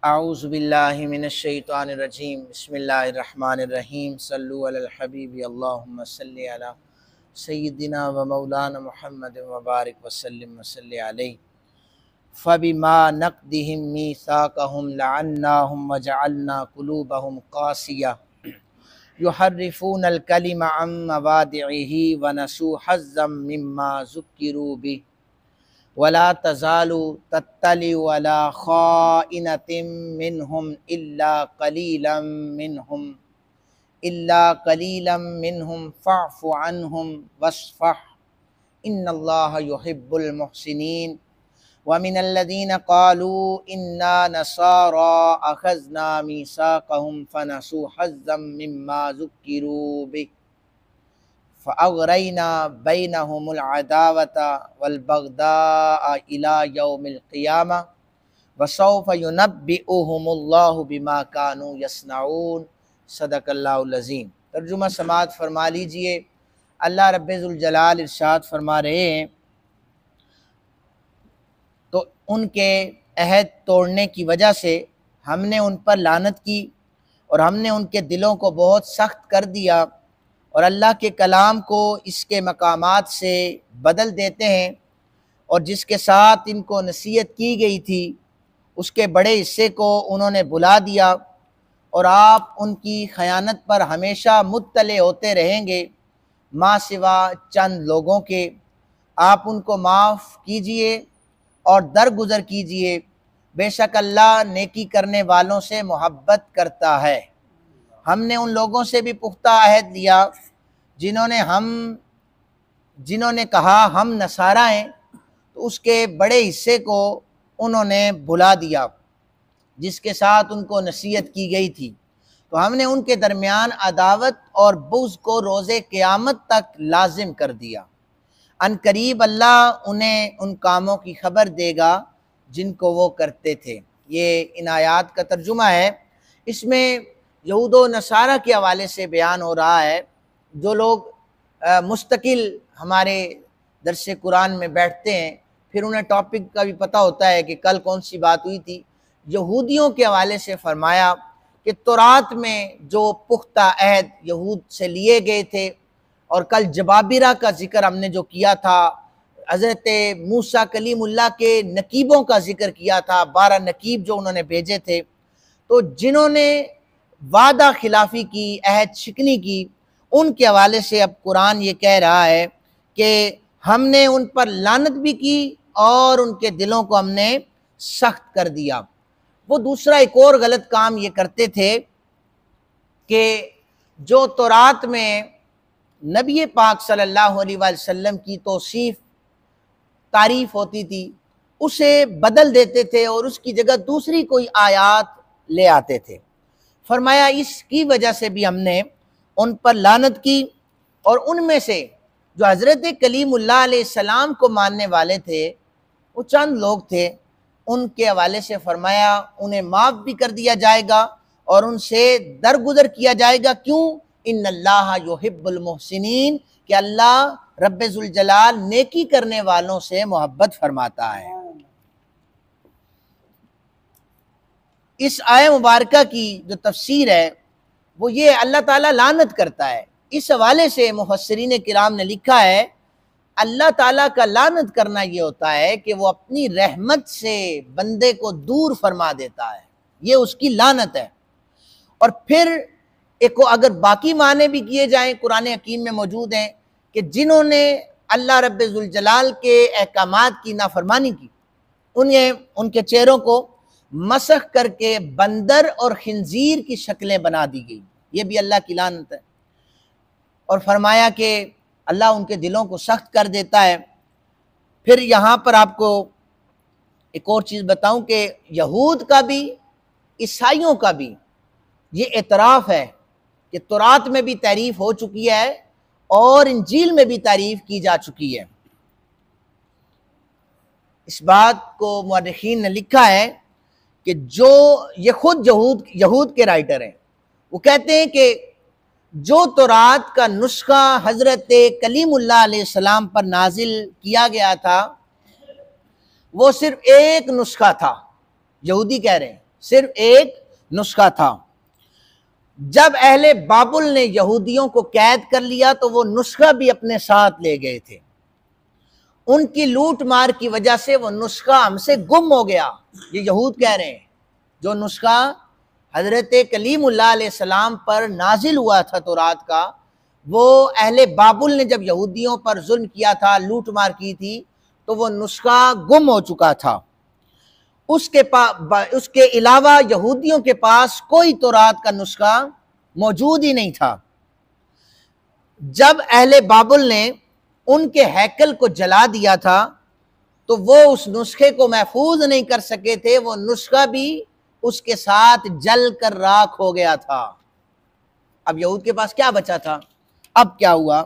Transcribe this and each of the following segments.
اعوذ باللہ من الشیطان الرجیم بسم اللہ الرحمن الرحیم صلو علی الحبیب اللہم صلی علی سیدنا و مولانا محمد وبارک وسلم وصلی علیہ فبما نقضہم میثاقہم لعناہم وجعلنا قلوبہم قاسیہ یحرفون الکلم عن مواضعہ ونسوا حظا مما ذکروا بہ ولا تزال تطلع على خائنة منهم إلا قليلا منهم فاعف عنهم واصفح إن الله يحب المحسنين ومن الذين قالوا إنا نصارى أخذنا ميثاقهم فنسوا حظا مما ذكروا به فأغرينا بينهم العداوة والبغضاء إلى يوم القيامة وسوف ينبئهم الله بما كانوا يصنعون صدق اللہ العظیم۔ ترجمہ سماعت فرما لیجئے۔ اللہ رب ذوالجلال ارشاد فرما رہے ہیں تو ان کے عہد توڑنے کی وجہ سے ہم نے ان پر لعنت کی اور ہم نے ان کے دلوں کو بہت سخت کر دیا اور اللہ کے کلام کو اس کے مقامات سے بدل دیتے ہیں، اور جس کے ساتھ ان کو نصیحت کی گئی تھی اس کے بڑے حصے کو انہوں نے بھلا دیا، اور آپ ان کی خیانت پر ہمیشہ مطلع ہوتے رہیں گے ما سوا چند لوگوں کے۔ آپ ان کو معاف کیجئے اور درگزر کیجئے، بے شک اللہ نیکی کرنے والوں سے محبت کرتا ہے۔ ہم نے ان لوگوں سے بھی پختہ عہد لیا جنہوں نے کہا ہم نصارہ ہیں، تو اس کے بڑے حصے کو انہوں نے بھلا دیا جس کے ساتھ ان کو نصیحت کی گئی تھی، تو ہم نے ان کے درمیان عداوت اور بغض کو روز قیامت تک لازم کر دیا۔ ان قریب اللہ انہیں ان کاموں کی خبر دے گا جن کو وہ کرتے تھے۔ یہ ان آیات کا ترجمہ ہے۔ اس میں یہود و نصارہ کے حوالے سے بیان ہو رہا ہے۔ جو لوگ مستقل ہمارے درس قرآن میں بیٹھتے ہیں، پھر انہیں ٹاپک کا بھی پتہ ہوتا ہے کہ کل کون سی بات ہوئی تھی۔ یہودیوں کے حوالے سے فرمایا کہ تورات میں جو پختہ عہد یہود سے لیے گئے تھے، اور کل جبابرہ کا ذکر ہم نے جو کیا تھا، حضرت موسیٰ کلیم اللہ کے نقیبوں کا ذکر کیا تھا، 12 نقیب جو انہوں نے بھیجے تھے، تو جنہوں نے وعدہ خلافی کی، عہد شکنی کی، ان کے حوالے سے اب قرآن یہ کہہ رہا ہے کہ ہم نے ان پر لعنت بھی کی اور ان کے دلوں کو ہم نے سخت کر دیا۔ وہ دوسرا ایک اور غلط کام یہ کرتے تھے کہ جو تورات میں نبی پاک صلی اللہ علیہ وسلم کی توصیف تعریف ہوتی تھی اسے بدل دیتے تھے اور اس کی جگہ دوسری کوئی آیات لے آتے تھے۔ فرمایا اس کی وجہ سے بھی ہم نے ان پر لعنت کی، اور ان میں سے جو حضرت کلیم اللہ علیہ السلام کو ماننے والے تھے وہ چند لوگ تھے، ان کے حوالے سے فرمایا انہیں معاف بھی کر دیا جائے گا اور ان سے درگزر کیا جائے گا۔ کیوں؟ ان اللہ یحب المحسنین، کہ اللہ رب ذوالجلال نیکی کرنے والوں سے محبت فرماتا ہے۔ اس آیہ مبارکہ کی جو تفسیر ہے وہ یہ اللہ تعالیٰ لعنت کرتا ہے۔ اس حوالے سے مفسرین کرام نے لکھا ہے اللہ تعالیٰ کا لعنت کرنا یہ ہوتا ہے کہ وہ اپنی رحمت سے بندے کو دور فرما دیتا ہے، یہ اس کی لعنت ہے۔ اور پھر ایک اگر باقی معنی بھی کیے جائیں قرآن حکیم میں موجود ہیں کہ جنہوں نے اللہ رب ذوالجلال کے احکامات کی نافرمانی کی، انہیں ان کے چہروں کو مسخ کر کے بندر اور خنزیر کی شکلیں بنا دی گئی، یہ بھی اللہ کی لعنت ہے۔ اور فرمایا کہ اللہ ان کے دلوں کو سخت کر دیتا ہے۔ پھر یہاں پر آپ کو ایک اور چیز بتاؤں کہ یہود کا بھی عیسائیوں کا بھی یہ اعتراف ہے کہ تورات میں بھی تعریف ہو چکی ہے اور انجیل میں بھی تعریف کی جا چکی ہے۔ اس بات کو مورخین نے لکھا ہے کہ جو یہ خود یہود کے رائٹر ہیں، وہ کہتے ہیں کہ جو تورات کا نسخہ حضرت کلیم اللہ علیہ السلام پر نازل کیا گیا تھا وہ صرف ایک نسخہ تھا، یہودی کہہ رہے ہیں صرف ایک نسخہ تھا۔ جب اہل بابل نے یہودیوں کو قید کر لیا تو وہ نسخہ بھی اپنے ساتھ لے گئے تھے۔ ان کی لوٹ مار کی وجہ سے وہ نسخہ ہم سے گم ہو گیا۔ یہ یہود کہہ رہے ہیں جو نسخہ حضرت کلیم اللہ علیہ السلام پر نازل ہوا تھا تورات کا، وہ اہل بابل نے جب یہودیوں پر ظلم کیا تھا، لوٹ مار کی تھی، تو وہ نسخہ گم ہو چکا تھا۔ اس کے علاوہ یہودیوں کے پاس کوئی تورات کا نسخہ موجود ہی نہیں تھا۔ جب اہل بابل نے ان کے ہیکل کو جلا دیا تھا تو وہ اس نسخے کو محفوظ نہیں کر سکے تھے، وہ نسخہ بھی اس کے ساتھ جل کر راکھ ہو گیا تھا۔ اب یہود کے پاس کیا بچا تھا؟ اب کیا ہوا؟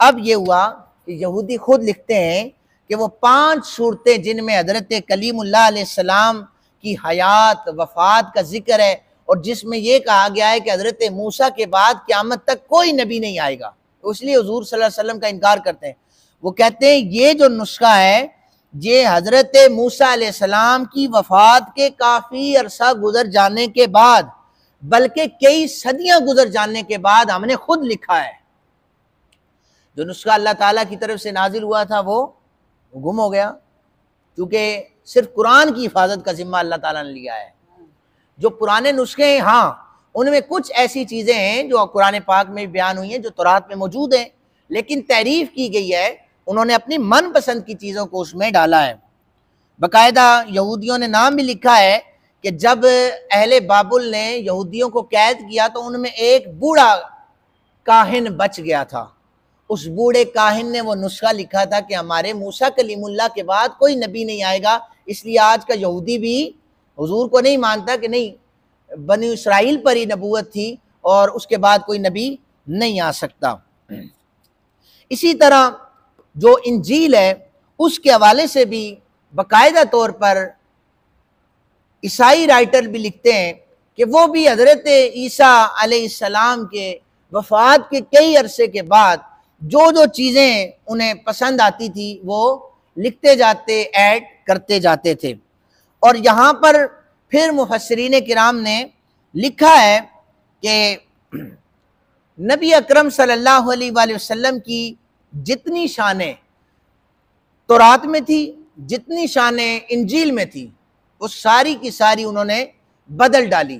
اب یہ ہوا کہ یہودی خود لکھتے ہیں کہ وہ 5 صورتیں جن میں حضرت کلیم اللہ علیہ السلام کی حیات وفات کا ذکر ہے، اور جس میں یہ کہا گیا ہے کہ حضرت موسیٰ کے بعد قیامت تک کوئی نبی نہیں آئے گا، اس لیے حضور صلی اللہ علیہ وسلم کا انکار کرتے ہیں۔ وہ کہتے ہیں یہ جو نسخہ ہے یہ حضرت موسیٰ علیہ السلام کی وفات کے کافی عرصہ گزر جانے کے بعد، بلکہ کئی صدیاں گزر جانے کے بعد ہم نے خود لکھا ہے۔ جو نسخہ اللہ تعالیٰ کی طرف سے نازل ہوا تھا وہ گم ہو گیا، کیونکہ صرف قرآن کی حفاظت کا ذمہ اللہ تعالیٰ نے لیا ہے۔ جو پرانے نسخے ہیں، ہاں ان میں کچھ ایسی چیزیں ہیں جو قرآن پاک میں بیان ہوئی ہیں جو تورات میں موجود ہیں، لیکن تعریف کی گئی ہے، انہوں نے اپنی من پسند کی چیزوں کو اس میں ڈالا ہے۔ باقاعدہ یہودیوں نے نام بھی لکھا ہے کہ جب اہل بابل نے یہودیوں کو قید کیا تو ان میں ایک بوڑھا کاہن بچ گیا تھا۔ اس بوڑھے کاہن نے وہ نسخہ لکھا تھا کہ ہمارے موسیٰ کلیم اللہ کے بعد کوئی نبی نہیں آئے گا، اس لیے آج کا یہودی بھی حضور کو نہیں مانتا کہ نہیں بنی اسرائیل پر ہی نبوت تھی اور اس کے بعد کوئی نبی نہیں آ سکتا۔ اسی طرح جو انجیل ہے اس کے حوالے سے بھی باقاعدہ طور پر عیسائی رائٹر بھی لکھتے ہیں کہ وہ بھی حضرت عیسیٰ علیہ السلام کے وفات کے کئی عرصے کے بعد جو جو چیزیں انہیں پسند آتی تھی وہ لکھتے جاتے، ایڈ کرتے جاتے تھے۔ اور یہاں پر پھر مفسرین کرام نے لکھا ہے کہ نبی اکرم صلی اللہ علیہ وآلہ وسلم کی جتنی شانیں تورات میں تھی، جتنی شانیں انجیل میں تھی، وہ ساری کی ساری انہوں نے بدل ڈالی،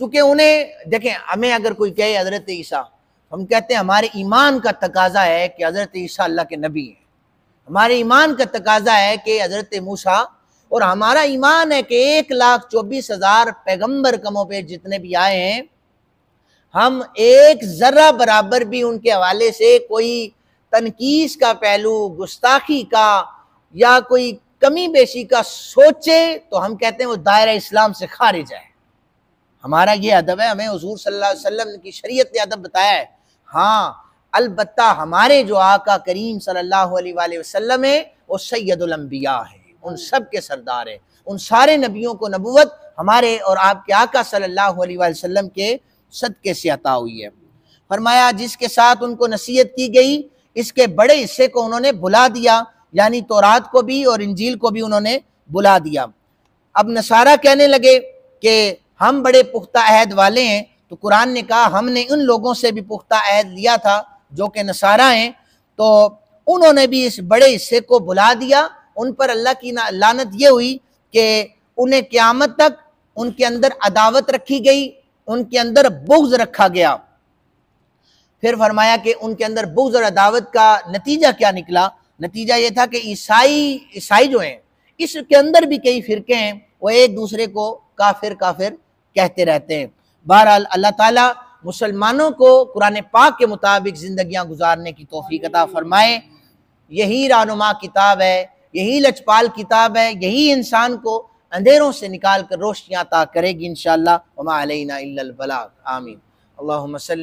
کیونکہ انہیں دیکھیں، ہمیں اگر کوئی کہے حضرت عیسیٰ، ہم کہتے ہیں ہمارے ایمان کا تقاضا ہے کہ حضرت عیسیٰ اللہ کے نبی ہیں، ہمارے ایمان کا تقاضا ہے کہ حضرت موسیٰ، اور ہمارا ایمان ہے کہ 1,24,000 پیغمبر کم و بیش جتنے بھی آئے ہیں، ہم ایک ذرہ برابر بھی ان کے حوالے سے کوئی تنقیص کا پہلو، گستاخی کا یا کوئی کمی بیشی کا سوچے تو ہم کہتے ہیں وہ دائرہ اسلام سے خارج ہے۔ ہمارا یہ ادب ہے، ہمیں حضور صلی اللہ علیہ وسلم کی شریعت نے ادب بتایا ہے۔ ہاں البتہ ہمارے جو آقا کریم صلی اللہ علیہ وآلہ وسلم ہے وہ سید الانبیاء ہے، ان سب کے سردار ہیں، ان سارے نبیوں کو نبوت ہمارے اور آپ کے آقا صلی اللہ علیہ وآلہ وسلم کے صدقے سے عطا ہوئی ہے۔ فرمایا جس کے ساتھ ان کو نصیحت کی گئی اس کے بڑے حصے کو انہوں نے بھلا دیا، یعنی تورات کو بھی اور انجیل کو بھی انہوں نے بھلا دیا۔ اب نصارہ کہنے لگے کہ ہم بڑے پختہ عہد والے ہیں، تو قرآن نے کہا ہم نے ان لوگوں سے بھی پختہ عہد لیا تھا جو کہ نصارہ ہیں، تو انہوں نے بھی اس بڑے حصے کو بھلا دیا۔ ان پر اللہ کی لعنت یہ ہوئی کہ انہیں قیامت تک ان کے اندر عداوت رکھی گئی، ان کے اندر بغض رکھا گیا۔ پھر فرمایا کہ ان کے اندر بغض اور عداوت کا نتیجہ کیا نکلا؟ نتیجہ یہ تھا کہ عیسائی جو ہیں اس کے اندر بھی کئی فرقے ہیں، وہ ایک دوسرے کو کافر کافر کہتے رہتے ہیں۔ بہرحال اللہ تعالیٰ مسلمانوں کو قرآن پاک کے مطابق زندگیاں گزارنے کی توفیق عطا فرمائے۔ یہی رہنما کتاب ہے، یہی لچپال کتاب ہے، یہی انسان کو اندھیروں سے نکال کر روشنیاں عطا کرے گی انشاءاللہ۔ وما علینا الا البلاغ۔ آمین۔ اللہم صلی